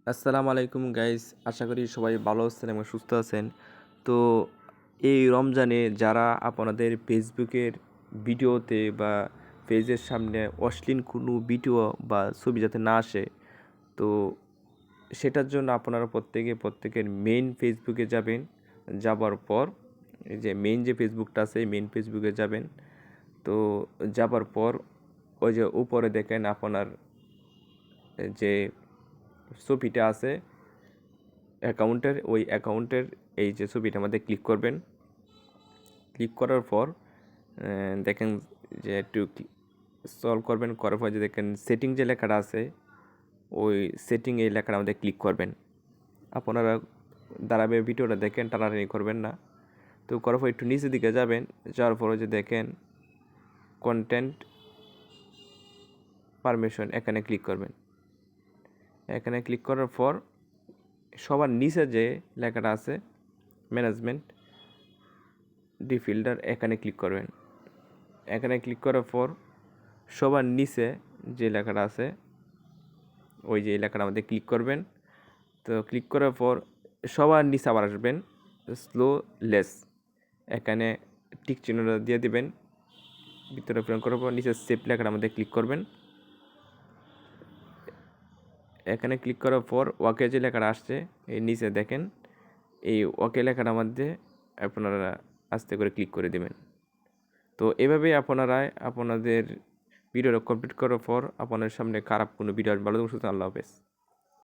আসসালামু আলাইকুম গাইস, আশা করি সবাই ভালো আছেন এবং সুস্থ আছেন। তো এই রমজানে যারা আপনাদের ফেসবুকের ভিডিওতে বা পেজের সামনে অশ্লীল কোনো ভিডিও বা ছবি যাতে না আসে, তো সেটার জন্য আপনারা প্রত্যেকের মেইন ফেসবুকে যাবেন। যাবার পর এই যে মেইন যে ফেসবুকটা আছে মেইন ফেসবুকে যাবেন। তো যাবার পর ওই যে উপরে দেখেন আপনার যে ছবিটা আছে ওই অ্যাকাউন্টের এই যে ছবিটার মধ্যে ক্লিক করবেন। ক্লিক করার পর দেখেন যে একটু স্ক্রল করবেন, করার পর যে দেখেন সেটিং যে লেখাটা আছে ওই সেটিং এই লেখাটার মধ্যে ক্লিক করবেন। আপনারা ধারাবাহিক ভিডিওটা দেখেন, টানাটানি করবেন না। তো করার পর একটু নিচের দিকে যাবেন, যাওয়ার পরে যে দেখেন কন্টেন্ট পারমিশন, এখানে ক্লিক করবেন। এখানে ক্লিক করার পর সবার নিচে যে লেখাটা আছে ম্যানেজমেন্ট ডিফিল্টার, এখানে ক্লিক করবেন। এখানে ক্লিক করার পর সবার নিচে যে লেখাটা আছে ওই যে লেখাটার মধ্যে ক্লিক করবেন। তো ক্লিক করার পর সবার নিচে আবার আসবেন স্লো লেস, এখানে টিক চিহ্নটা দিয়ে দিবেন। ভিতরে প্রেরণ করার পর নিচে সেভ লেখাটার মধ্যে ক্লিক করবেন। এখানে ক্লিক করার পর ওকে যে লেখাটা আসছে এই নিচে দেখেন এই ওকে লেখাটার মধ্যে আপনারা আস্তে করে ক্লিক করে দেবেন। তো এভাবেই আপনারা আপনাদের ভিডিওটা কমপ্লিট করার পর আপনার সামনে খারাপ কোনো ভিডিও আসবে। ভালো থাকুন, সুস্থ থাকুন, আল্লাহ হাফেজ।